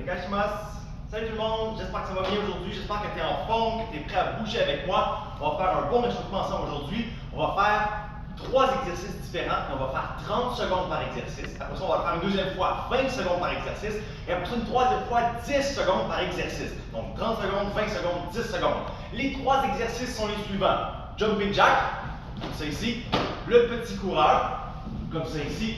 Onegaishimasu. Salut tout le monde, j'espère que ça va bien aujourd'hui, j'espère que tu es en forme, que tu es prêt à bouger avec moi. On va faire un bon échauffement ensemble aujourd'hui. On va faire 3 exercices différents et on va faire 30 secondes par exercice. Après ça, on va le faire une deuxième fois, 20 secondes par exercice. Et après ça, une troisième fois, 10 secondes par exercice. Donc 30 secondes, 20 secondes, 10 secondes. Les 3 exercices sont les suivants. Jumping jack, comme ça ici. Le petit coureur, comme ça ici.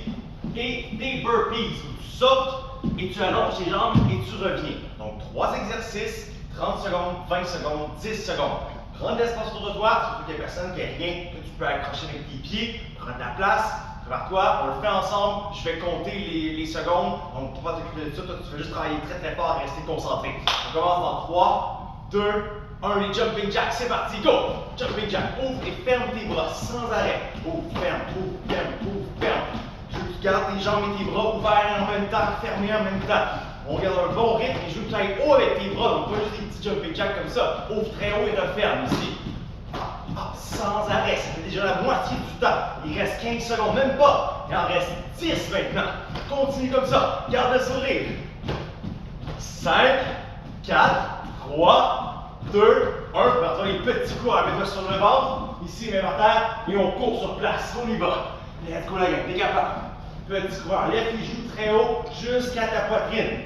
Et des burpees, où tu sautes et tu allonges tes jambes et tu reviens. Donc 3 exercices, 30 secondes, 20 secondes, 10 secondes. Prends de l'espace autour de toi, surtout qu'il n'y a personne qui a rien que tu peux accrocher avec tes pieds. Prends de la place, prépare-toi, on le fait ensemble. Je vais compter les secondes. Donc tu vas t'occuper de ça, toi tu vas juste travailler très très fort et rester concentré. On commence dans 3, 2, 1, les jumping jacks, c'est parti, go! Jumping jack, ouvre et ferme tes bras sans arrêt. Ouvre, ferme, ouvre, ferme, ouvre, ferme. Je veux que tu gardes tes jambes et tes bras ouverts en même temps, fermés en même temps. On garde un bon rythme et je veux que tu ailles haut avec tes bras, donc pas juste des petits jumping jacks comme ça. Ouvre très haut et referme ici. Sans arrêt, ça fait déjà la moitié du temps. Il reste 15 secondes, même pas. Il en reste 10 maintenant. Continue comme ça, garde le sourire. 5, 4, 3, 2, 1. Maintenant les petits coups, mets-toi sur le ventre, ici, mets par terre, et on court sur place. On y va. Let's go la gang, t'es capable. Petit coureur, lève les genoux très haut jusqu'à ta poitrine.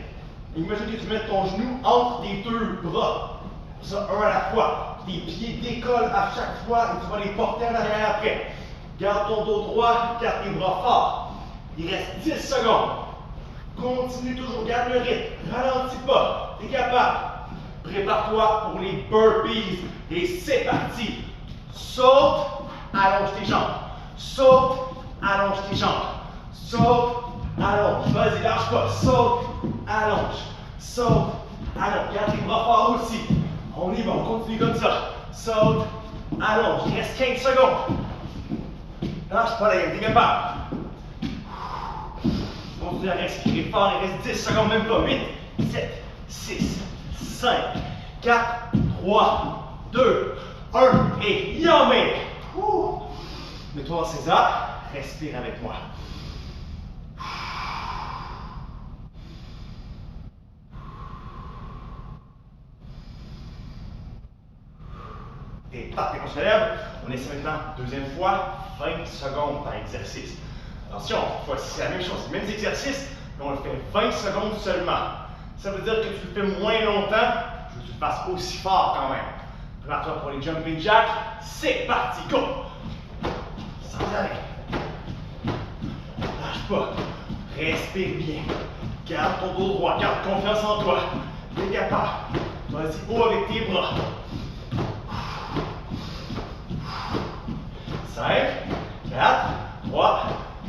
Imagine que tu mets ton genou entre tes deux bras. Ça, un à la fois. Tes pieds décollent à chaque fois et tu vas les porter en arrière après. Garde ton dos droit, garde tes bras forts. Il reste 10 secondes. Continue toujours, garde le rythme. Ralentis pas. T'es capable. Prépare-toi pour les burpees. Et c'est parti. Saute, allonge tes jambes. Saute, allonge tes jambes. Saute, allonge. Vas-y, lâche pas. Saute, allonge. Saute, allonge. Garde tes bras forts aussi. On y va, on continue comme ça. Saute, allonge. Il reste 15 secondes. Lâche pas la gueule, t'es capable. Continue à respirer fort. Il reste 10 secondes, même pas. 8, 7, 6, 5, 4, 3, 2, 1. Et yamé. Mets-toi en César. Respire avec moi. Et parfait, on se lève. On essaie maintenant, deuxième fois, 20 secondes par exercice. Attention, cette fois-ci, c'est la même chose, les mêmes exercices, mais on le fait 20 secondes seulement. Ça veut dire que tu le fais moins longtemps, je veux que tu le fasses aussi fort quand même. Prépare-toi pour les jumping jacks. C'est parti, go! Sans arrêt. Lâche pas. Respire bien. Garde ton dos droit, garde confiance en toi. T'es capable. Vas-y, haut avec tes bras. 5, 4, 3,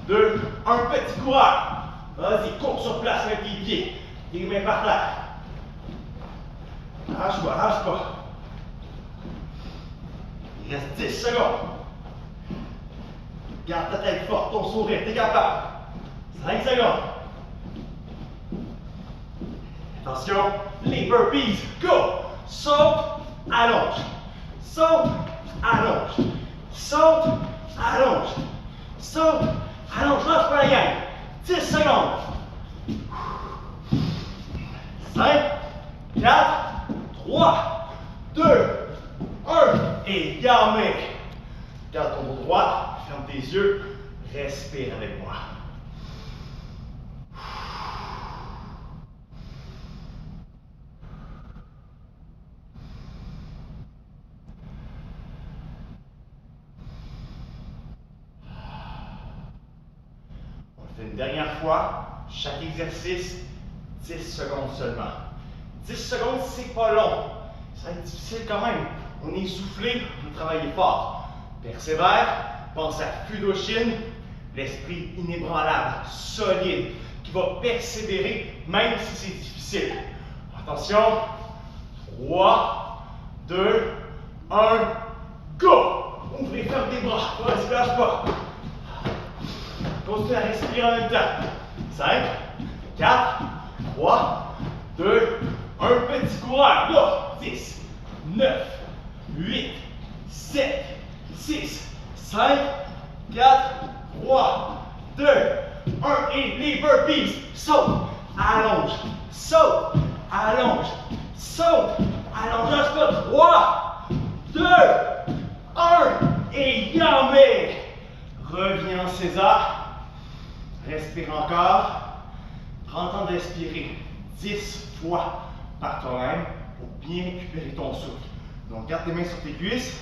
2, 1, petit coureur. Vas-y, cours sur place avec tes pieds. Tes mains par terre. Lâche pas, lâche pas. Il reste 10 secondes. Garde ta tête forte, ton sourire, t'es capable. 5 secondes. Attention, les burpees, go! Saute, allonge. Saute, allonge. Saute, allonge. Saute, allonge. Lâche pas la gang. 10 secondes. 5, 4, 3, 2, 1. Et yamé. Garde ton dos droit, ferme tes yeux, respire avec moi. Une dernière fois, chaque exercice, 10 secondes seulement. 10 secondes, c'est pas long. Ça va être difficile quand même. On est essoufflé, on travaille fort. Persévère, pense à Fudoshin, l'esprit inébranlable, solide, qui va persévérer même si c'est difficile. Attention, 3, 2, 1, go! Ouvre et ferme tes bras, vas-y, lâche pas. Continue à respirer en même temps. 5, 4, 3, 2, 1. Petit coureur. Là. 10, 9, 8, 7, 6, 5, 4, 3, 2, 1. Et les burpees. Saute, allonge, saute, allonge, saute, allonge un spot, 3, 2, 1, et yamé. Reviens en César, respire encore, prends le temps de respirer 10 fois par toi-même pour bien récupérer ton souffle. Donc garde tes mains sur tes cuisses,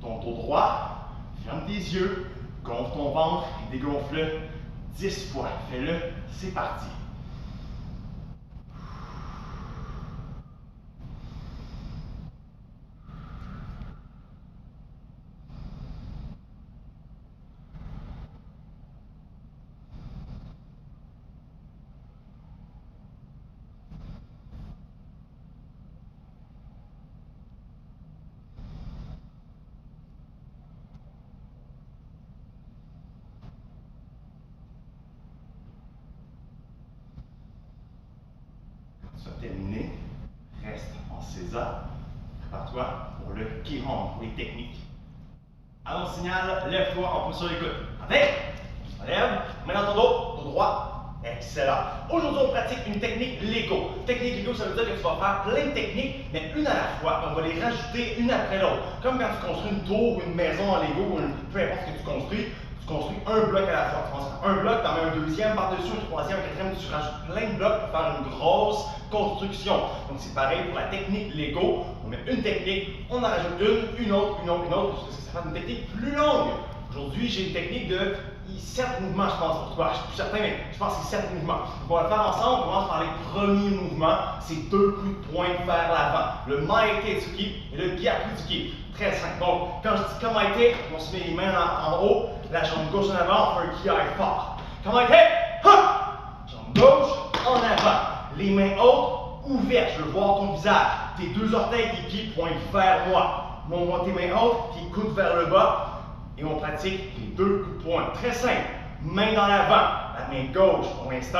ton dos droit, ferme tes yeux, gonfle ton ventre et dégonfle-le 10 fois. Fais-le, c'est parti. Terminé, reste en César. Prépare-toi pour le Kihon, pour les techniques. Alors, signal, lève-toi en position d'écoute. Avec, lève, main dans ton dos droit. Excellent. Aujourd'hui, on pratique une technique Lego. Technique Lego, ça veut dire que tu vas faire plein de techniques, mais une à la fois. On va les rajouter une après l'autre. Comme quand tu construis une tour ou une maison en Lego, ou peu importe ce que tu construis un bloc à la fois. Tu commences par un bloc, tu en mets un deuxième par-dessus, un troisième, un quatrième, tu rajoutes plein de blocs pour faire une grosse construction. Donc c'est pareil pour la technique Lego. On met une technique, on en rajoute une autre, parce que ça fait une technique plus longue. Aujourd'hui, j'ai une technique de 7 mouvements, je pense, pour toi. Je suis plus certain, mais je pense que c'est 7 mouvements. Donc on va le faire ensemble. On commence par les premiers mouvements. C'est 2 coups de poing vers l'avant. Le Maete Tsuki et le Gyaku Tsuki. Très simple. Donc, quand je dis Kamaite, on se met les mains en haut, la jambe gauche en avant, on fait un kiai fort. Kamaite, ha! Jambe gauche en avant. Les mains hautes, ouvertes. Je veux voir ton visage. Tes 2 orteils qui pointent vers moi. Monte tes mains hautes, qui coudent vers le bas. Et on pratique les 2 coups de poing. Très simple. Main dans l'avant. La main gauche, pour l'instant,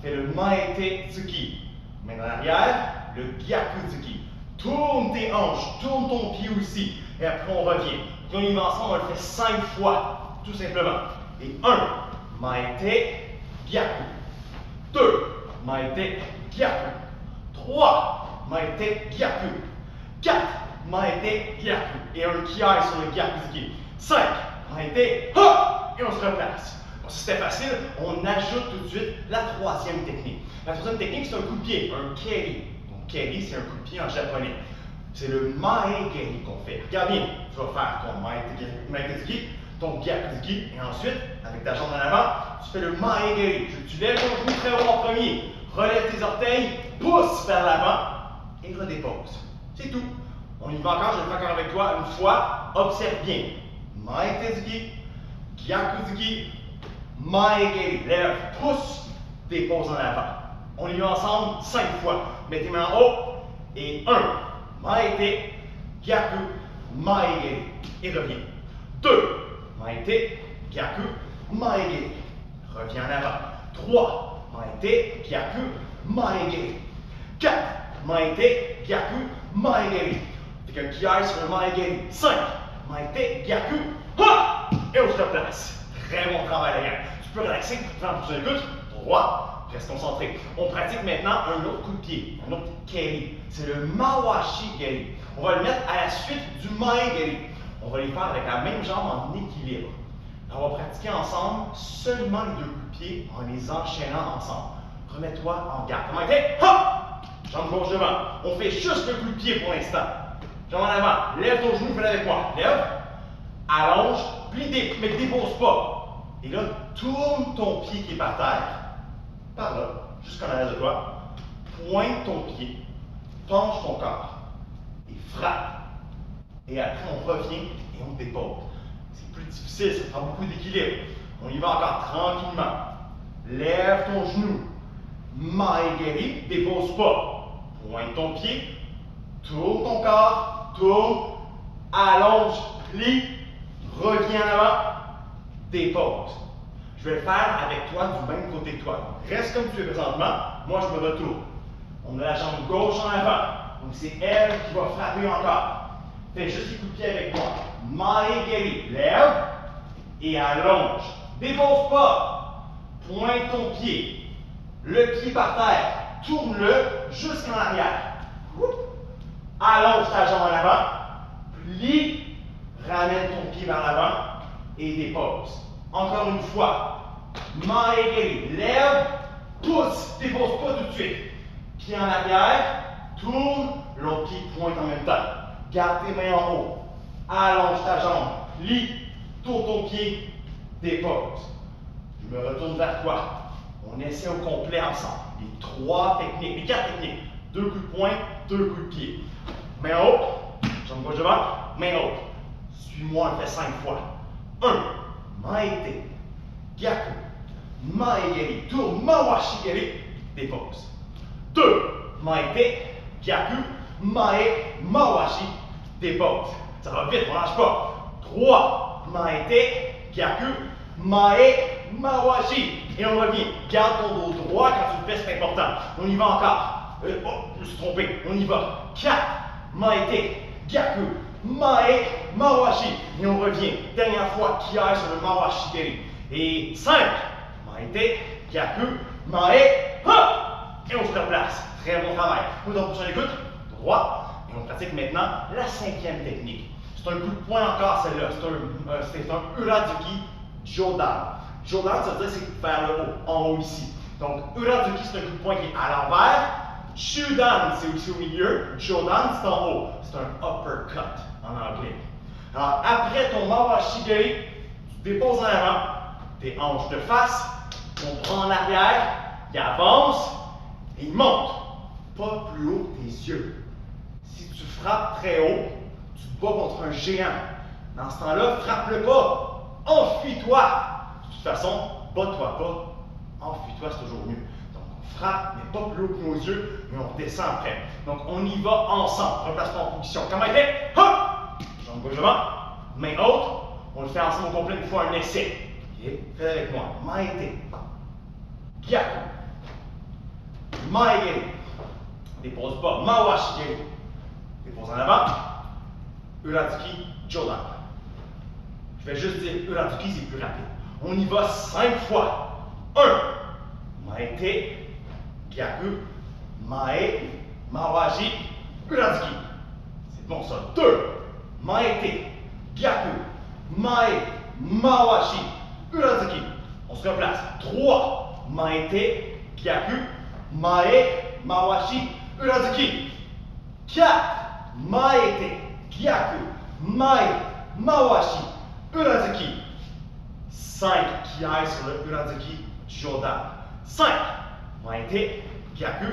fait le Maete Tsuki. Main dans l'arrière, le Gyaku Tsuki. Tourne tes hanches, tourne ton pied aussi. Et après, on revient. Puis on y va ensemble, on le fait 5 fois, tout simplement. Et 1, Maete, Gyaku. 2, Maete, Gyaku. 3, Maete, Gyaku. 4, Maete, Gyaku. Et un kiai sur le Gyaku Tsuki. 5, Maete, ha! Et on se replace. Bon, si c'était facile, on ajoute tout de suite la 3e technique. La 3e technique, c'est un coup de pied, un keri. Keri, c'est un coup de pied en japonais. C'est le Mae Keri qu'on fait. Regarde bien, tu vas faire ton Maete Tsuki, ton Gyaku Tsuki, et ensuite, avec ta jambe en avant, tu fais le Mae Keri. Tu lèves ton genou très haut en premier, relève tes orteils, pousse vers l'avant, et redépose. C'est tout. On y va encore, je vais le faire encore avec toi une fois. Observe bien. Maete Tsuki, Gyaku Tsuki, Mae Keri. Lève, pousse, dépose en avant. On y va ensemble 5 fois. Mets tes mains en haut. Et 1, Maete, Gyaku, Mae Keri. Et reviens. 2, Maete, Gyaku, Mae Keri. Reviens en avant. 3, Maete, Gyaku, Mae Keri. 4, Maete, Gyaku, Mae Keri. Fait qu'un kiai sur le Mae Keri. 5, Maete, Gyaku, ha! Et on se replace. Très bon travail, les gars. Tu peux relaxer, prendre plus un coup. Droit. Reste concentré. On pratique maintenant un autre coup de pied, un autre keri. C'est le Mawashi Keri. On va le mettre à la suite du Mae Keri. On va les faire avec la même jambe en équilibre. On va pratiquer ensemble seulement les 2 coups de pied en les enchaînant ensemble. Remets-toi en garde. Maete, ha! Jambe gauche devant. On fait juste le coup de pied pour l'instant. Jambe en avant. Lève ton genou, fais-le avec moi. Lève. Allonge. Plie, mais dépose pas. Et là, tourne ton pied qui est par terre. Par là, jusqu'en arrière de toi, pointe ton pied, penche ton corps et frappe. Et après, on revient et on dépose. C'est plus difficile, ça prend beaucoup d'équilibre. On y va encore tranquillement. Lève ton genou. Mae Keri, dépose pas. Pointe ton pied, tourne ton corps, tourne, allonge, plie, reviens en avant, dépose. Je vais le faire avec toi du même côté que toi. Reste comme tu es présentement, moi je me retourne. On a la jambe gauche en avant. Donc c'est elle qui va frapper encore. Fais juste les coups de pied avec moi. Mae Keri, lève et allonge. Dépose pas. Pointe ton pied. Le pied par terre. tourne-le jusqu'en arrière. Allonge ta jambe en avant, plie, ramène ton pied vers l'avant et dépose. Encore une fois, main aiguë, lève, pousse, dépose pas tout de suite. Pied en arrière, tourne, l'autre pied pointe en même temps. Garde tes mains en haut, allonge ta jambe, plie, tourne ton pied, dépose. Je me retourne vers toi. On essaie au complet ensemble. Les 3 techniques, les 4 techniques. 2 coups de poing, 2 coups de pied. Main haute, jambe gauche devant, main haute. Suis-moi, on le fait 5 fois. 1. Maete, gyaku, maegeri, tourne, mawashigeri, dépose. 2. Maete, gyaku, mae, mawashi, dépose. Ça va vite, on lâche pas. 3. Maete, gyaku, mae, mawashi. Et on revient. Garde ton dos droit quand tu le fais, c'est important. On y va encore. Oh, je me suis trompé. On y va. 4. Maete, gyaku, mae, mawashi. Et on revient. Dernière fois, kiai sur le mawashigeri. Et 5. Maete, gyaku, mae, ha. Et on se replace. Très bon travail. Nous, donc, prochaine écoute. Droit. Et on pratique maintenant la 5e technique. C'est un coup de poing encore, celle-là. C'est un Urazuki Jodan. Jodan, ça veut dire c'est vers le haut, en haut ici. Donc, Urazuki, c'est un coup de poing qui est à l'envers. Shudan, c'est aussi au milieu. Jodan, c'est en haut. C'est un uppercut en anglais. Alors, après ton mawashigeri, tu déposes en avant, tes hanches de face, ton bras en arrière, il avance et il monte. Pas plus haut que tes yeux. Si tu frappes très haut, tu te bats contre un géant. Dans ce temps-là, frappe-le pas. Enfuis-toi. De toute façon, bats-toi pas. Enfuis-toi, c'est toujours mieux. Donc, on frappe, mais pas plus haut que nos yeux, mais on descend après. Donc, on y va ensemble. Replace-toi en position. Comment était? Hop! Jambe gauche devant, main haute. On le fait ensemble au complet une fois un essai. Okay? Fais avec moi. Maete. Gyaku. Maegeri. Dépose pas. Mawashigeri. Dépose en avant. Urazuki Jodan. Je vais juste dire Urazuki, c'est plus rapide. On y va 5 fois. 1. Maete, gyaku, mae, mawashi, Urazuki. C'est bon ça. 2. Maete, gyaku, mae, mawashi, Urazuki. On se replace. 3. Maete, gyaku, mae, mawashi, Urazuki. 4. Maete, gyaku, mae, mawashi, Urazuki. 5. Kiai sur le Urazuki Jodan. 5. Maete, gyaku,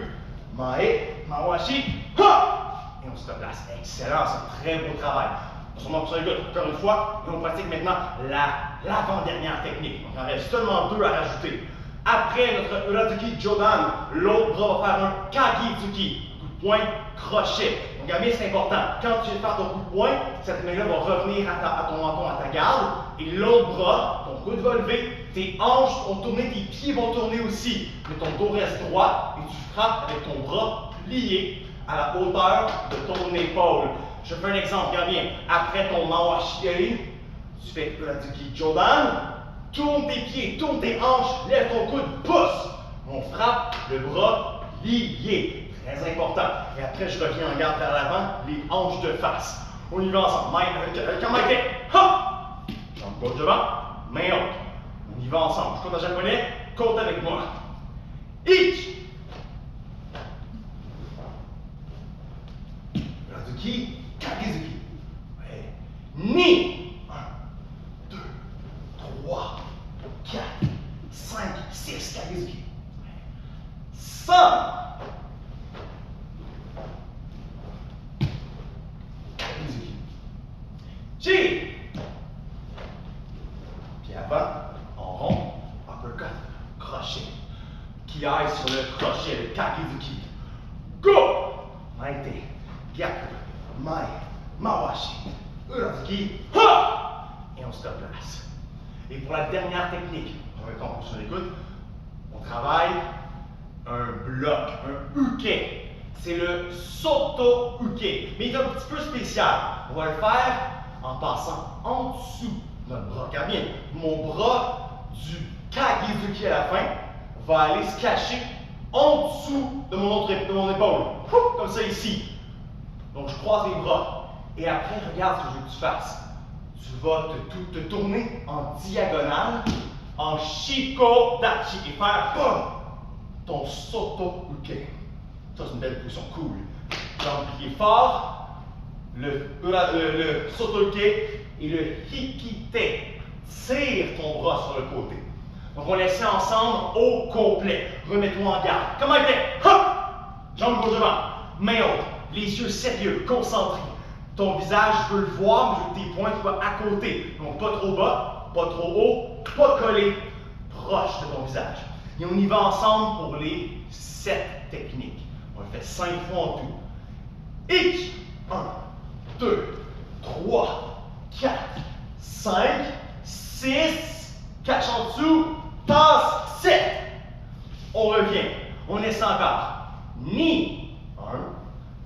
mae, mawashi, ha! Et on se replace. Excellent, c'est un très beau travail. On se remonte sur les gars encore une fois et on pratique maintenant l'avant-dernière technique. Donc, il en reste seulement 2 à rajouter. Après notre Urazuki Jodan, l'autre bras va faire un Kagizuki, coup de poing crochet. Donc, regardez, c'est important. Quand tu viens faire ton coup de poing, cette main-là va revenir à ton menton, à ta garde, et l'autre bras, ton coude va lever, tes hanches vont tourner, tes pieds vont tourner aussi. Mais ton dos reste droit et tu frappes avec ton bras plié à la hauteur de ton épaule. Je fais un exemple, regarde bien. Après ton mawashigeri, tu fais Urazuki Jodan, tourne tes pieds, tourne tes hanches, lève ton coude, pousse. On frappe le bras lié. Très important. Et après, je reviens en garde vers l'avant, les hanches de face. On y va ensemble. Comment était? Ha! Jambe gauche devant, main haute. On y va ensemble. Je compte en japonais, compte avec moi. Ich! Urazuki, Kagizuki. Ouais. Ni! 1, 2, 3, 4, 5, 6, Kagizuki. 100! Chi! Puis avant, en rond, uppercut, crochet. Qui aille sur le crochet, le Kagizuki. Go! Maete, gyaku, mae, mawashi, Urazuki, ha! Et on se replace. Et pour la dernière technique, on va comprendre sur l'écoute, on travaille un bloc, un uke. C'est le Soto Uke. Mais il est un petit peu spécial. On va le faire en passant en dessous de notre bras. Regarde bien, mon bras du Kagizuki à la fin va aller se cacher en dessous de mon épaule. Comme ça ici. Donc je croise les bras. Et après, regarde ce que je veux que tu fasses. Tu vas te tourner en diagonale, en Shikodachi, et faire ton Soto Uke. Ça, c'est une belle position cool. Jambe pliée fort, le Soto Uke et le Hikite. Tire ton bras sur le côté. Donc on laisse ensemble au complet. Remets-toi en garde. Comment il fait? Jambe gauche devant, main haute, les yeux sérieux, concentrés. Ton visage, je veux le voir, mais je veux que tes poings soient à côté. Donc pas trop bas, pas trop haut, pas collé, proche de ton visage. Et on y va ensemble pour les 7 techniques. On le fait 5 fois en tout. Each. 1, 2, 3, 4, 5, 6, cache en dessous, tasse, 7. On revient. On essaie encore. Ni. 1,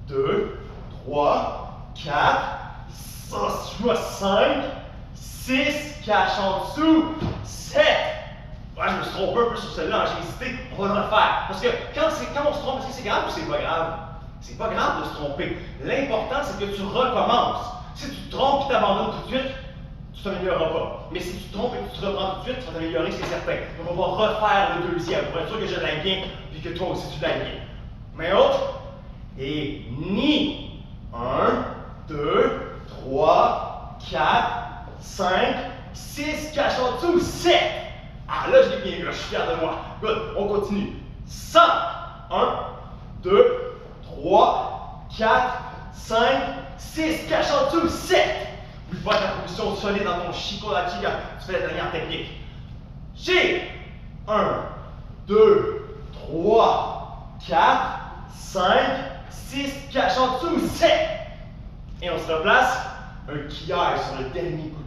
2, 3, 4, 5, 6, cache en dessous, 7. Ouais, je me suis trompé un peu sur celle-là, j'ai hésité, on va le refaire. Parce que quand on se trompe, est-ce que c'est grave ou c'est pas grave? C'est pas grave de se tromper. L'important, c'est que tu recommences. Si tu te trompes et tu t'abandonnes tout de suite, tu t'amélioreras pas. Mais si tu te trompes et que tu te reprends tout de suite, tu vas t'améliorer, c'est certain. Donc on va refaire le deuxième pour être sûr que je l'aille bien et que toi aussi tu l'ailles bien. Main haute. Et ni. 1, 2, 3, 4, 5, 6, cache en dessous, 7. Ah là, je l'ai bien eu, là, je suis fier de moi. Good, on continue. 100. 1, 2, 3, 4, 5, 6, cache en dessous, 7. Oublie pas ta position solide dans ton Shikodachi quand tu fais la dernière technique. J'ai 1, 2, 3, 4, 5, 6, cache en dessous, 7. Et on se replace. Un kiai sur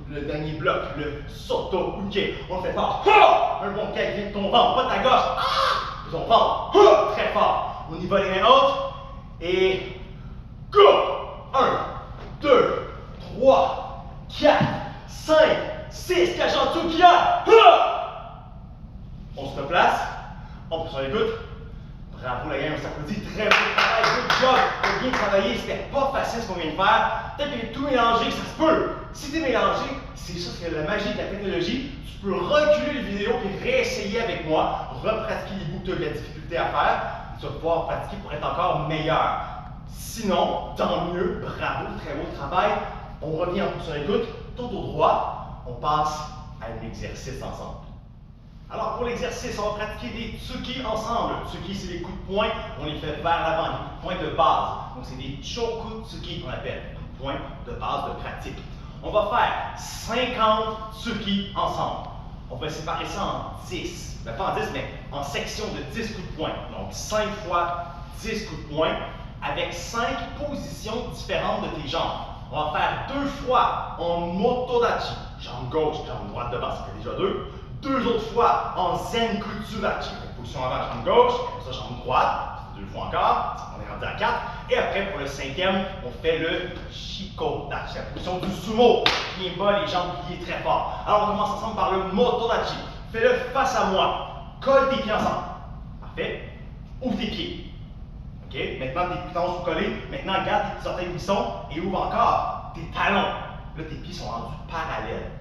le dernier bloc, le Soto Uke. On le fait fort. Un bon kiai vient de ton ventre, pas de ta gauche. De ton ventre. Très fort. On y va les mains hautes. Et go! 1, 2, 3, 4, 5, 6, cache en dessous, kiai. On se replace. On peut sur les gouttes. Bravo la gang, on s'applaudit, très beau travail, good job, on a bien travaillé, c'était pas facile ce qu'on vient de faire. Peut-être que tout mélangé, ça se peut. Si t'es mélangé, c'est ça, c'est la magie de la technologie. Tu peux reculer la vidéo et réessayer avec moi, repratiquer les bouts que tu as de la difficulté à faire. Tu vas pouvoir pratiquer pour être encore meilleur. Sinon, tant mieux, bravo, très beau travail. On revient en sur l'écoute, tout au droit, on passe à un exercice ensemble. Alors pour l'exercice, on va pratiquer des tsuki ensemble. Tsuki, c'est des coups de poing, on les fait vers l'avant, des coups de poing de base. Donc c'est des choku tsuki qu'on appelle, des coups de poing de base de pratique. On va faire 50 tsuki ensemble. On va séparer ça en 10, pas en 10, mais en sections de 10 coups de poing. Donc 5 fois 10 coups de poing avec 5 positions différentes de tes jambes. On va faire 2 fois en motodachi, jambe gauche, jambe droite devant, ça fait déjà 2. 2 autres fois en Zenkutsudachi, position avant, jambe gauche, comme ça, jambe droite, ça fait 2 fois encore, on est rendu à 4. Et après, pour le 5e, on fait le Shikodachi, la position du sumo, pieds bas, les jambes pliées très fort. Alors, on commence ensemble par le Motodachi. Fais-le face à moi. Colle tes pieds ensemble. Parfait. Ouvre tes pieds. OK? Maintenant, tes pitons sont collés. Maintenant, garde tes petits orteils glissons et ouvre encore tes talons. Là, tes pieds sont rendus parallèles.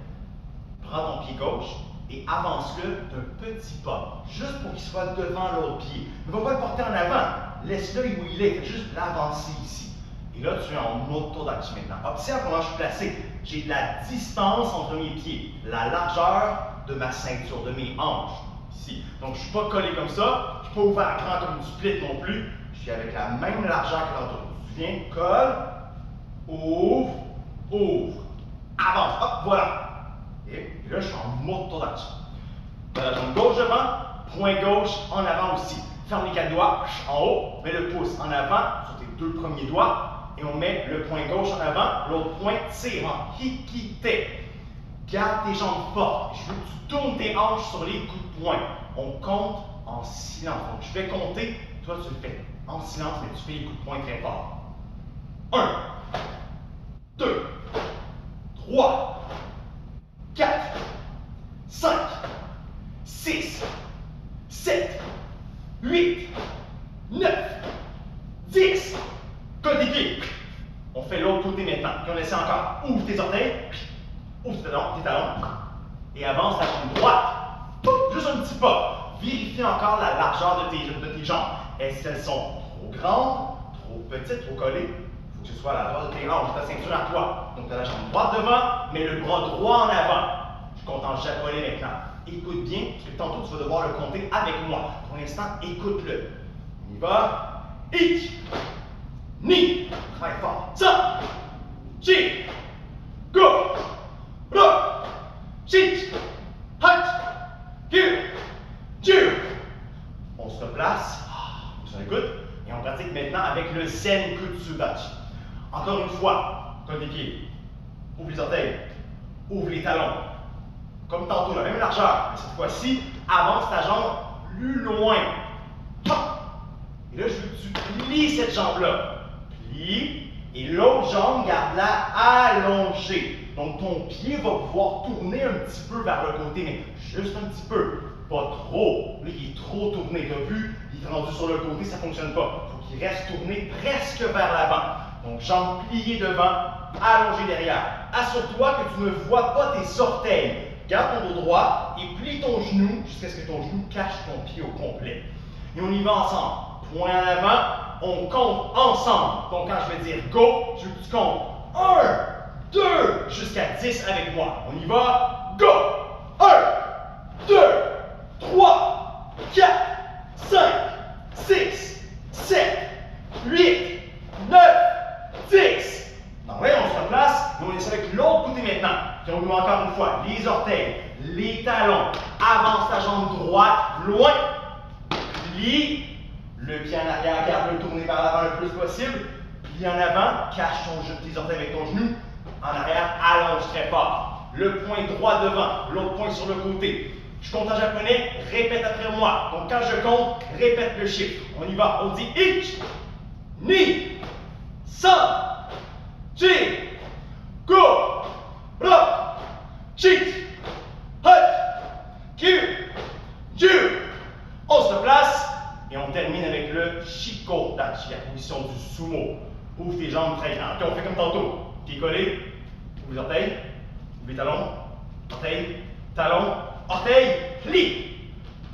Prends ton pied gauche et avance-le d'un petit pas, juste pour qu'il soit devant l'autre pied. Ne va pas le porter en avant, laisse-le où il est, fais juste l'avancer ici. Et là, tu es en motodachi maintenant. Observe comment je suis placé. J'ai de la distance entre mes pieds, la largeur de ma ceinture, de mes hanches, ici. Donc, je ne suis pas collé comme ça, je ne suis pas ouvert grand comme du split non plus, je suis avec la même largeur que l'autre. Tu viens, colle, ouvre, ouvre, avance, hop, voilà. Et là, je suis en motodachi. La jambe gauche devant, poing gauche en avant aussi. Ferme les 4 doigts en haut, mets le pouce en avant sur tes 2 premiers doigts et on met le poing gauche en avant, l'autre poing tire en hikite. Garde tes jambes fortes. Je veux que tu tournes tes hanches sur les coups de poing. On compte en silence. Donc, je vais compter, toi tu le fais en silence, mais tu fais les coups de poing très fort. 1, 2, 3, 4, 5, 6, 7, 8, Colle tes pieds. On fait l'autre côté maintenant. Puis on essaie encore. Ouvre tes orteils. Ouvre tes talons. Et avance la jambe droite. Juste un petit pas. Vérifie encore la largeur de tes jambes. Est-ce qu'elles sont trop grandes, trop petites, trop collées? Il faut que ce soit à la largeur de tes hanches, ta ceinture à toi. Donc tu as la jambe droite devant, mais le bras droit en avant. Je compte en japonais maintenant. Écoute bien, parce que tantôt tu vas devoir le compter avec moi. Pour l'instant, écoute-le. On y va. Ich, ni, travaille fort. Ça, chi, go, ro, chich, hach, kyu, ju. On se replace, on s'écoute, et on pratique maintenant avec le Zen Kutsudachi. Encore une fois, colle les pieds, ouvre les orteils, ouvre les talons. Comme tantôt, la même largeur, mais cette fois-ci, avance ta jambe plus loin. Et là, je veux que tu plies cette jambe-là. Plie, et l'autre jambe, garde-la allongée. Donc, ton pied va pouvoir tourner un petit peu vers le côté, mais juste un petit peu. Pas trop. Lui, il est trop tourné. Tu as vu, il est rendu sur le côté, ça ne fonctionne pas. Il faut qu'il reste tourné presque vers l'avant. Donc, jambe pliée devant, allongée derrière. Assure-toi que tu ne vois pas tes orteils. Garde ton dos droit et plie ton genou jusqu'à ce que ton genou cache ton pied au complet. Et on y va ensemble. Point en avant, on compte ensemble. Donc, quand je vais dire go, je veux que tu comptes 1, 2, jusqu'à 10 avec moi. On y va. Go! 1, 2, 3, 4, 5, 6, 7, 8, 9, 10. Donc là, on se replace et on essaie avec l'autre côté maintenant. Puis on y va encore une fois. Les orteils, les talons. Avance ta jambe droite, loin. Plie. Le pied en arrière, garde-le tourner vers l'avant le plus possible. Plie en avant, cache tes orteils avec ton genou. En arrière, allonge très fort. Le poing droit devant, l'autre poing sur le côté. Je compte en japonais, répète après moi. Donc quand je compte, répète le chiffre. On y va, on dit ich, ni, san, chi, go, ro, chich, hut, kyu, ju. On se place. Et on termine avec le Shikodachi, la position du sumo. Ouvre tes jambes très grandes. Ok, on fait comme tantôt. Pieds collés, ouvre les orteils, ouvre les talons, orteils, talons, orteils, plie.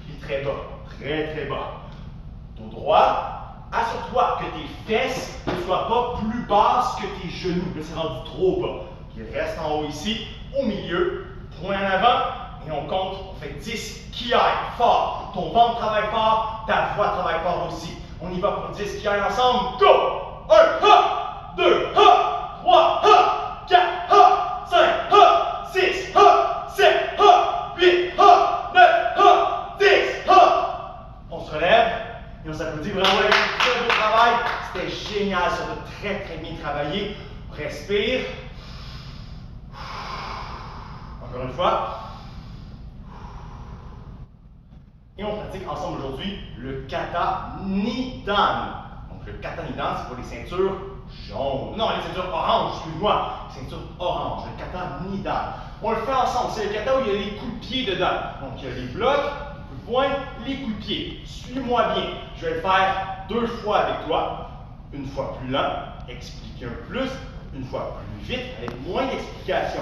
Plie très bas, très très bas. Dos droit, assure-toi que tes fesses ne soient pas plus basses que tes genoux. Là, c'est rendu trop bas. Puis reste en haut ici, au milieu, point en avant. Et on compte, on fait 10 qui aillent fort. Ton ventre travaille fort, ta voix travaille fort aussi. On y va pour 10 qui aillent ensemble. Go! 1, 2, 3, 4, 5, 6, 7, 8, 9, 10. On se relève et on s'applaudit. Bravo, très beau travail. C'était génial, ça a très très bien travaillé. On respire. Encore une fois. Et on pratique ensemble aujourd'hui le Kata Nidan. Donc le Kata Nidan, c'est pour les ceintures jaunes. Non, les ceintures oranges, excuse-moi. Les ceintures oranges, le Kata Nidan. On le fait ensemble. C'est le kata où il y a les coups de pied dedans. Donc il y a les blocs, les coups de poing, les coups de pied. Suis-moi bien. Je vais le faire 2 fois avec toi. Une fois plus lent, expliquer un peu plus. Une fois plus vite, avec moins d'explications.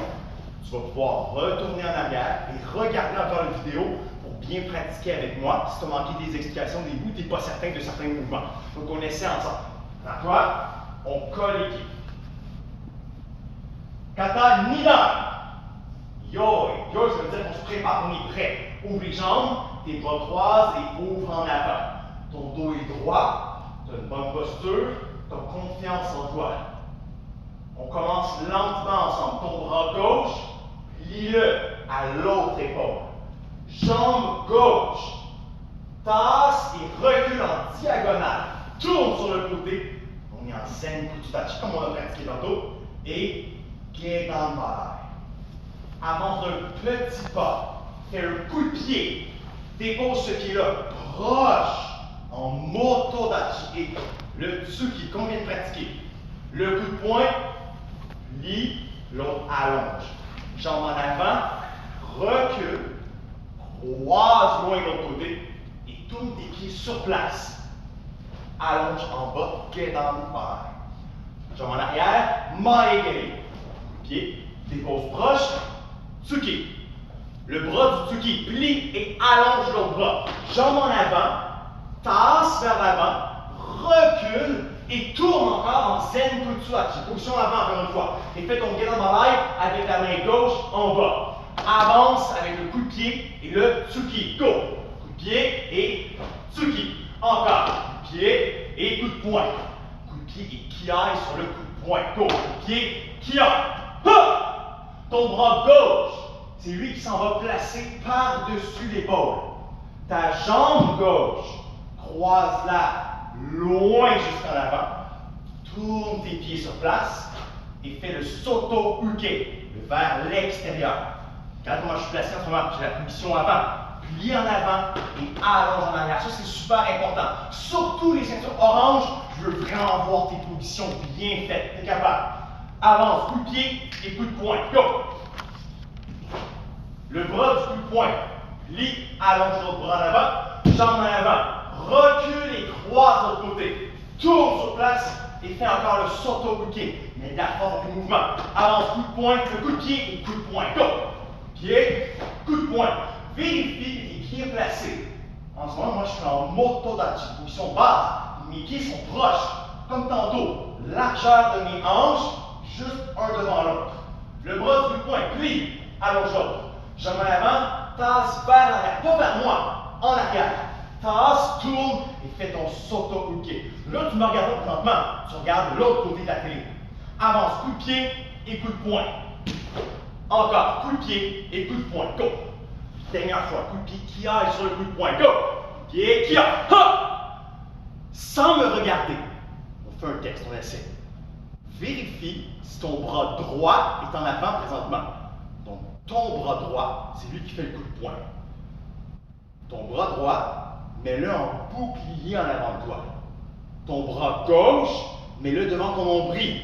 Tu vas pouvoir retourner en arrière et regarder encore la vidéo pour bien pratiquer avec moi. Si tu as manqué des explications, des bouts, tu n'es pas certain de certains mouvements. Donc on essaie ensemble. D'accord? On colle les pieds. Kata Nidan. Yo, yo, ça veut dire qu'on se prépare, on est prêt. Ouvre les jambes, tes bras croisés et ouvre en avant. Ton dos est droit, tu as une bonne posture, tu as confiance en toi. On commence lentement ensemble. Ton bras gauche, plie-le à l'autre épaule. Jambe gauche, tasse et recule en diagonale. Tourne sur le côté. On est en Zen Kutsudachi, comme on a pratiqué tantôt. Et Gedanbarai. Avance un petit pas. Fais un coup de pied. Dépose ce pied-là proche en Motodachi. Et le tsuki qu'on vient de pratiquer. Le coup de poing, plie, l'autre allonge. Jambe en avant, recule, croise loin de l'autre côté et tourne tes pieds sur place. Allonge en bas, Gedanbarai. Jambe en arrière, maegeri. Pied, dépose proche, tsuki. Le bras du tsuki plie et allonge l'autre bras. Jambe en avant, tasse vers l'avant, recule et tourne encore en zen kutsuhachi. Position avant encore une fois. Et fais ton genamalai avec la main gauche en bas. Avance avec le coup de pied et le tsuki. Go. Coup de pied et tsuki. Encore. Coup de pied et coup de poing. Coup de pied et kiai sur le coup de poing. Go. Coup de pied, kiai. Ha! Ton bras gauche, c'est lui qui s'en va placer par-dessus l'épaule. Ta jambe gauche, croise-la loin jusqu'en avant. Tourne tes pieds sur place et fais le soto uke vers l'extérieur. Regarde comment je suis placé en ce moment. J'ai la position avant. Plie en avant et allonge en arrière. Ça, c'est super important. Surtout les ceintures oranges, je veux vraiment voir tes positions bien faites. T'es capable. Avance, coup de pied et coup de poing. Go! Le bras du coup de poing. Plie, allonge l'autre bras en avant. Jambe en avant. Recule et croise de l'autre côté. Tourne sur place et fais encore le soto uke. Mais de la force dans tes mouvements. Avance, coup de poing, le coup de pied et coup de poing. Go! Pied, coup de poing. Vérifie les pieds placés. En ce moment, moi, je suis en motodachi, position base. Mes pieds sont proches, comme tantôt. Largeur de mes hanches, juste un devant l'autre. Le bras du coup de poing, plie, allonge l'autre. Jambe en avant, tasse vers l'arrière. Pas vers moi, en arrière. Tasse, tourne et fais ton soto uke. Là, tu me regardes pas présentement. Tu regardes l'autre côté de la télé. Avance, coup de pied et coup de poing. Encore, coup de pied et coup de poing. Go! Dernière fois, coup de pied qui aille sur le coup de poing. Go! Pied qui aille. Ha! Sans me regarder. On fait un texte, on essaie. Vérifie si ton bras droit est en avant présentement. Donc, ton bras droit, c'est lui qui fait le coup de poing. Ton bras droit, mets-le en bouclier en avant de toi. Ton bras gauche, mets-le devant ton nombril.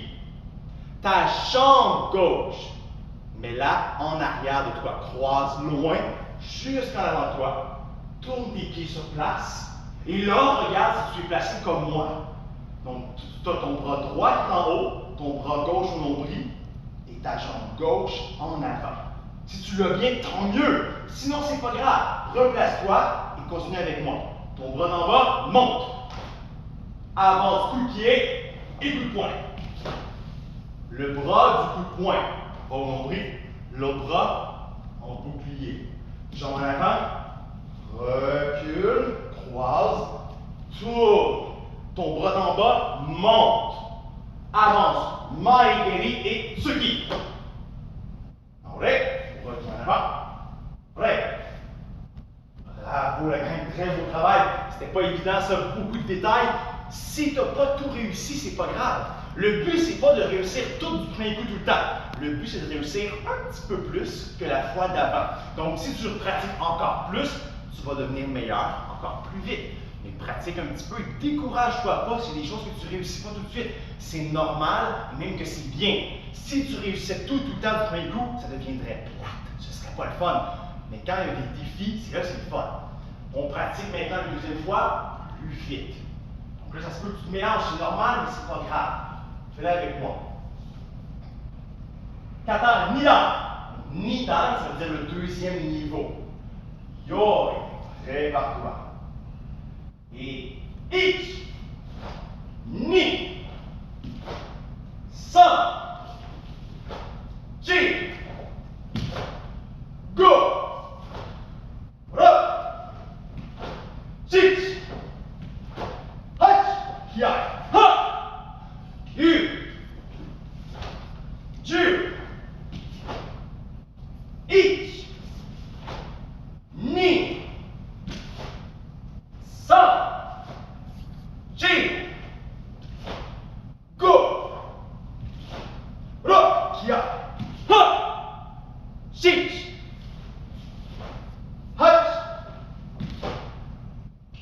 Ta jambe gauche, mets-la en arrière de toi. Croise loin jusqu'en avant de toi. Tourne tes pieds sur place. Et là, regarde si tu es placé comme moi. Donc, tu as ton bras droit en haut, ton bras gauche au nombril et ta jambe gauche en avant. Si tu l'as bien, tant mieux. Sinon, c'est pas grave. Replace-toi et continue avec moi. Ton bras d'en bas, monte. Avance, coup de pied et coup de poing. Le bras du coup de poing va au nombril, l'autre bras en bouclier. Jambe en avant, recule, croise, tourne. Ton bras d'en bas monte. Avance, maegeri et tsuki. Prêt? Retourne en avant. Prêt? Bravo la gang, très beau travail. C'était pas évident ça, beaucoup de détails. Si tu n'as pas tout réussi, c'est pas grave. Le but, c'est pas de réussir tout du premier coup tout le temps. Le but, c'est de réussir un petit peu plus que la fois d'avant. Donc, si tu pratiques encore plus, tu vas devenir meilleur encore plus vite. Mais pratique un petit peu et décourage-toi pas si des choses que tu réussis pas tout de suite. C'est normal, même que c'est bien. Si tu réussissais tout le temps du premier coup, ça deviendrait plate. Ce serait pas le fun. Mais quand il y a des défis, c'est là que c'est le fun. On pratique maintenant une deuxième fois plus vite. Donc là, ça se peut que tu te mélanges, c'est normal, mais c'est pas grave. Fais-le avec moi. Kata Nidan. Nidan, ça veut dire le deuxième niveau. Yoi, prépare-toi. Et ich, ni, san, ji, go, ra, six, hach, hiai, ha, yu, ju, ich, ni, san, ji, go, ra, hiai, ha, six, hach,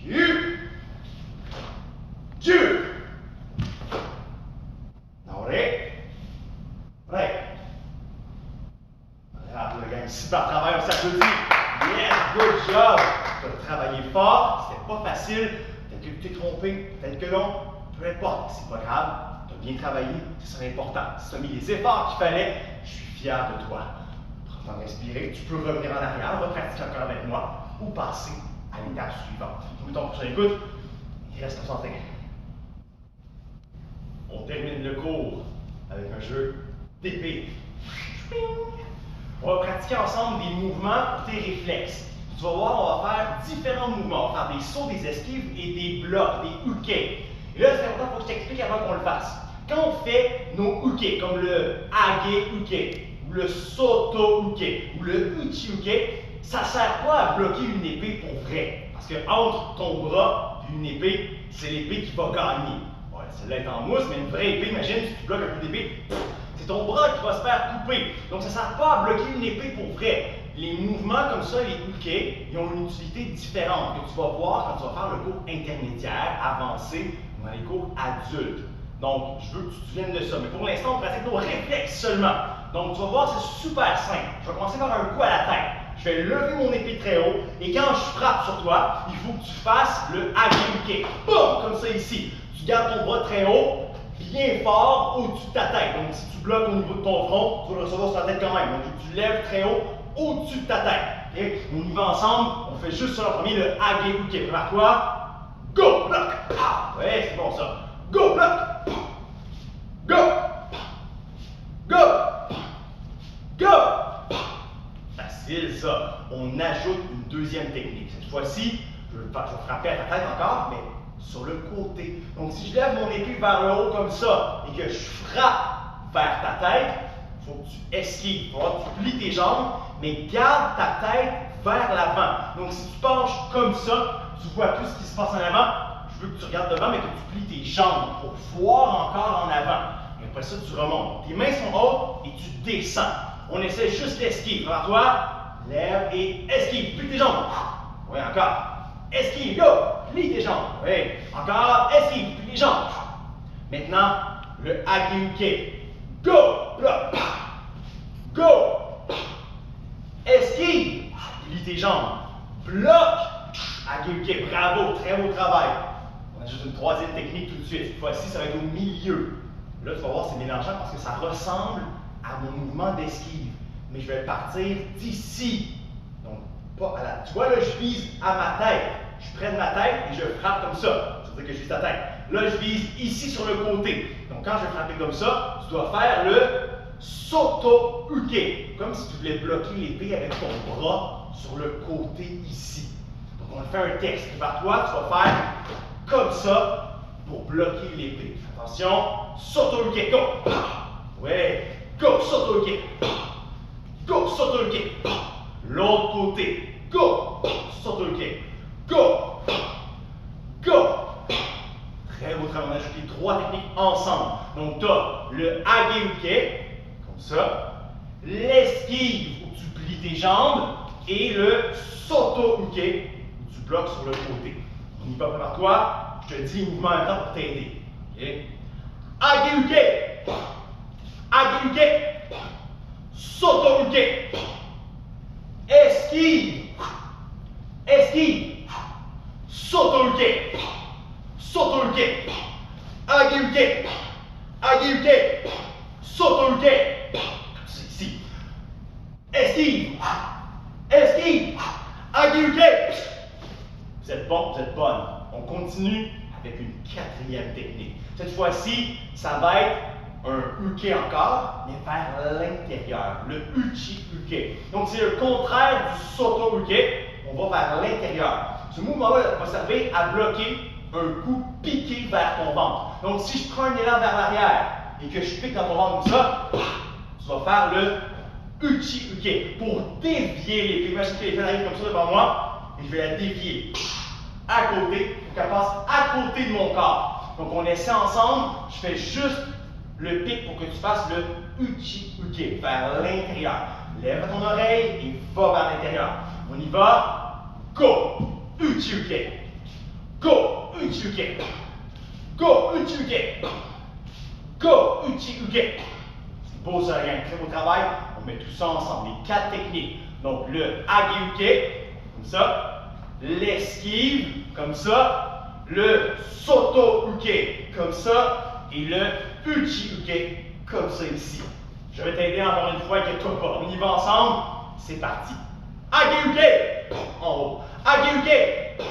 yu, ju. Naoré. Prêt. Bravo les gars, super travail, on s'applaudit. Yes, good job. Tu as travaillé fort, c'était pas facile. Peut-être que tu t'es trompé, peut-être que non. peu importe, c'est pas grave, tu as bien travaillé, c'est ça l'important. Si tu as mis les efforts qu'il fallait, je suis fier de toi. Prends le temps de respirer, tu peux revenir en arrière, repratiquer encore avec moi, ou passer à l'étape suivante. Donc, ton prochain écoute, il reste concentré. On termine le cours avec un jeu d'épée. On va pratiquer ensemble des mouvements pour tes réflexes. Tu vas voir, on va faire différents mouvements. On va faire des sauts, des esquives et des blocs, des ukés. Et là, c'est important, il faut que je t'explique avant qu'on le fasse. Quand on fait nos ukés, comme le age uke, ou le soto uke, ou le uchi uke, ça ne sert pas à bloquer une épée pour vrai. Parce que entre ton bras et une épée, c'est l'épée qui va gagner. Ouais, celle-là est en mousse, mais une vraie épée, imagine, si tu bloques un coup d'épée, c'est ton bras qui va se faire couper. Donc ça ne sert pas à bloquer une épée pour vrai. Les mouvements comme ça, les ukés, ils ont une utilité différente que tu vas voir quand tu vas faire le cours intermédiaire, avancé, ou dans les cours adultes. Donc, je veux que tu te souviennes de ça. Mais pour l'instant, on pratique nos réflexes seulement. Donc, tu vas voir, c'est super simple. Je vais commencer par un coup à la tête. Je vais lever mon épée très haut. Et quand je frappe sur toi, il faut que tu fasses le age-uke. Boum! Comme ça ici. Tu gardes ton bras très haut, bien fort, au-dessus de ta tête. Donc, si tu bloques au niveau de ton front, tu vas le recevoir sur ta tête quand même. Donc, tu lèves très haut, au-dessus de ta tête. Okay? On y va ensemble. On fait juste ça en premier, le age-uke. Prépare-toi. Go! Bloc! Ah! Ouais, c'est bon ça. Go! Bloc! Go! Go! Go! Facile ça. On ajoute une deuxième technique. Cette fois-ci, je vais frapper à ta tête encore, mais sur le côté. Donc si je lève mon épée vers le haut comme ça et que je frappe vers ta tête, il faut que tu esquives. Il faut que tu plies tes jambes, mais garde ta tête vers l'avant. Donc si tu penches comme ça, tu vois tout ce qui se passe en avant. Je veux que tu regardes devant, mais que tu plies tes jambes pour voir encore en avant. Et après ça, tu remontes. Tes mains sont hautes et tu descends. On essaie juste l'esquive. Prends-toi, lève et esquive. Plie tes jambes. Oui, encore. Esquive, go! Plie tes jambes. Oui, encore. Esquive, plie tes jambes. Maintenant, le age-uke. Go! Bloc. Go! Esquive. Plie tes jambes. Bloc. Age-uke. Bravo, très beau travail. On a juste une troisième technique tout de suite. Cette fois-ci, ça va être au milieu. Là, tu vas voir, c'est mélangeant parce que ça ressemble à mon mouvement d'esquive. Mais je vais partir d'ici. Donc, pas à la. Tu vois, là, je vise à ma tête. Je prends ma tête et je frappe comme ça. Ça veut dire que je vise ta tête. Là, je vise ici sur le côté. Donc, quand je vais frapper comme ça, tu dois faire le soto-uke. Comme si tu voulais bloquer l'épée avec ton bras sur le côté ici. Donc, on fait un texte. Prépare-toi, tu vas faire comme ça pour bloquer l'épée. Attention, soto-uke, go! Ouais, go, soto-uke! Go, soto-uke! L'autre côté, go! Soto-uke! Go! Go! Très beau travail, on a ajouté trois techniques ensemble. Donc, tu as le age-uke, comme ça, l'esquive où tu plies tes jambes, et le soto-uke où tu bloques sur le côté. On y va, prépare-toi. Je te dis les mouvements en même temps pour t'aider. Okay? Age-uke! Age-uke! Soto-uke! Esquive! Esquive! Soto-uke! Soto-uke! Age-uke! Age-uke! Soto-uke! C'est ici. Esquive! Esquive! Age-uke! Vous êtes bon, vous êtes bonne. On continue avec une quatrième technique. Cette fois-ci, ça va être un uke encore, mais vers l'intérieur, le uchi-uke. Donc, c'est le contraire du soto-uke. On va vers l'intérieur. Ce mouvement-là va servir à bloquer un coup piqué vers ton ventre. Donc, si je prends un élan vers l'arrière et que je pique dans ton ventre comme ça, tu vas faire le uchi-uke pour dévier l'épée. Imagine que l'épée arrive comme ça devant moi et je vais la dévier à côté pour qu'elle passe à côté de mon corps. Donc, on essaie ensemble. Je fais juste le pic pour que tu fasses le uchi-uke vers l'intérieur. Lève ton oreille et va vers l'intérieur. On y va. Go! Uchi-uke. Go! Uchi-uke. Go! Uchi-uke. Go! Uchi-uke. C'est beau ça, gang. Très beau travail. On met tout ça ensemble. Les quatre techniques. Donc, le age-uke, comme ça. L'esquive, comme ça. le Soto Uke, comme ça, et le Uchi Uke, comme ça ici. Je vais t'aider encore une fois, inquiète-toi pas. On y va ensemble, c'est parti. Age Uke, en haut. Age Uke,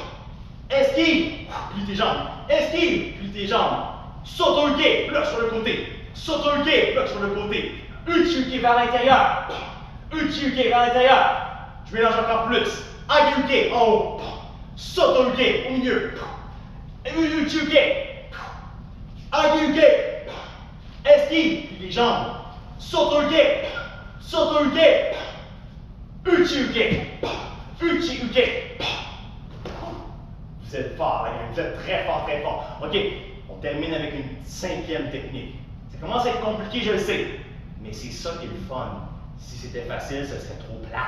esquive, plie tes jambes. Esquive, plie tes jambes. Soto Uke, bloc sur le côté. Soto Uke, bloc sur le côté. Uchi Uke vers l'intérieur. Uchi Uke vers l'intérieur. Je mélange encore plus. Age Uke, en haut. Soto Uke, au milieu. Uchi Uke. Age Uke. Esquive, plie les jambes. Soto Uke. Soto Uke. Uchi Uke. Uchi Uke. Vous êtes fort, la gang. Vous êtes très fort, très fort. OK, on termine avec une 5e technique. Ça commence à être compliqué, je le sais. Mais c'est ça qui est le fun. Si c'était facile, ce serait trop plate.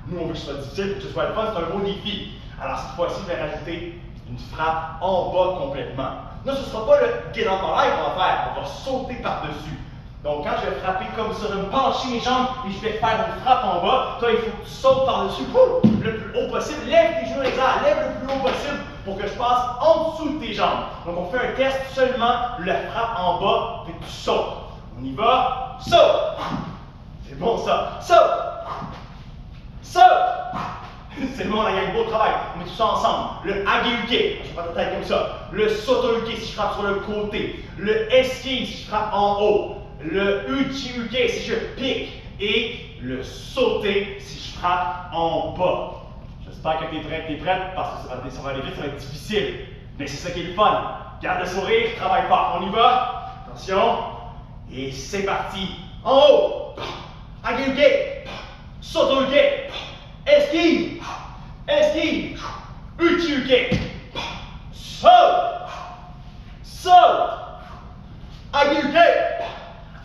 Nous, on veut que ce soit difficile pour que ce soit le fun. C'est un gros défi. Alors, cette fois-ci, je vais rajouter une frappe en bas complètement. Là, ce ne sera pas le get up en l'air qu'on va faire. On va sauter par-dessus. Donc, quand je vais frapper comme ça, je vais me pencher mes jambes et je vais faire une frappe en bas. Toi, il faut que tu sautes par-dessus le plus haut possible. Lève tes genoux les airs, lève le plus haut possible pour que je passe en dessous de tes jambes. Donc, on fait un test seulement la frappe en bas et tu sautes. On y va. Saute! C'est bon ça. Saute! Saute! C'est bon, il y a un beau travail. On met tout ça ensemble. Le Age-Uke, je fais pas ta tête comme ça. Le Soto-Uke si je frappe sur le côté. Le Esquive si je frappe en haut. Le Uchi-Uke si je pique. Et le Sauté si je frappe en bas. J'espère que tu es prête parce que ça va aller vite, ça va être difficile. Mais c'est ça qui est le fun. Garde le sourire, travaille fort. On y va. Attention. Et c'est parti. En haut. Age-Uke. Soto-Uke. Esquive. Esquive. Uchi-Uke. Saute. Saute. Age-Uke.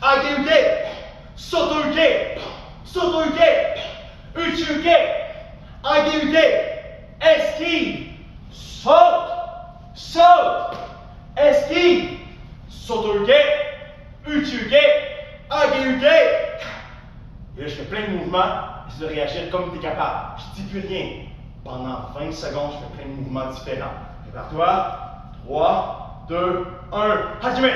Age-Uke. Soto-Uke. Soto-Uke. Uchi-Uke. Age-Uke. Esquive. Saute. Saute. Esquive. Soto-Uke. Uchi-Uke. Age-Uke. Et là, je fais plein de mouvements. Essaie de réagir comme tu es capable. Je ne dis plus rien. Pendant 20 secondes, je fais plein de mouvements différents. Prépare-toi. 3, 2, 1. Hajime!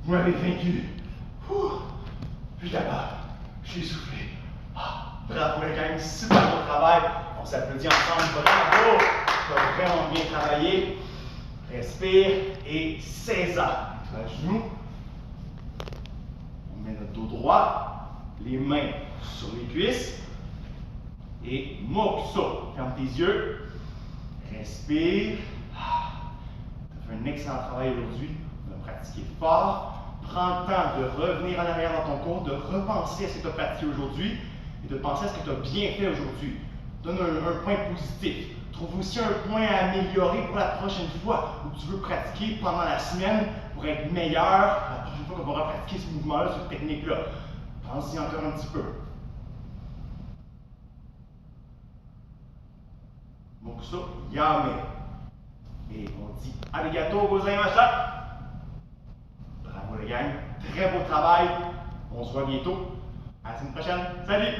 Vous m'avez vaincu. Je suis capable. Je suis essoufflé. Bravo les gars, super bon travail. On s'applaudit ensemble. Bravo. Tu as vraiment bien travaillé. Respire et saisis-à. Genou. On met notre dos droit. Les mains sur les cuisses. Et mokuso. Ferme tes yeux. Respire. Tu as fait un excellent travail aujourd'hui. On a pratiqué fort. Prends le temps de revenir en arrière dans ton cours, de repenser à ce que tu as pratiqué aujourd'hui et de penser à ce que tu as bien fait aujourd'hui. Donne un point positif. Trouve aussi un point à améliorer pour la prochaine fois où tu veux pratiquer pendant la semaine pour être meilleur la prochaine fois qu'on va pratiquer ce mouvement-là, cette technique-là. Pense-y encore un petit peu. Mokuso, yame. Et on dit arigatou gozaimashita. Bravo les gang, très beau travail. On se voit bientôt. À la semaine prochaine. Salut!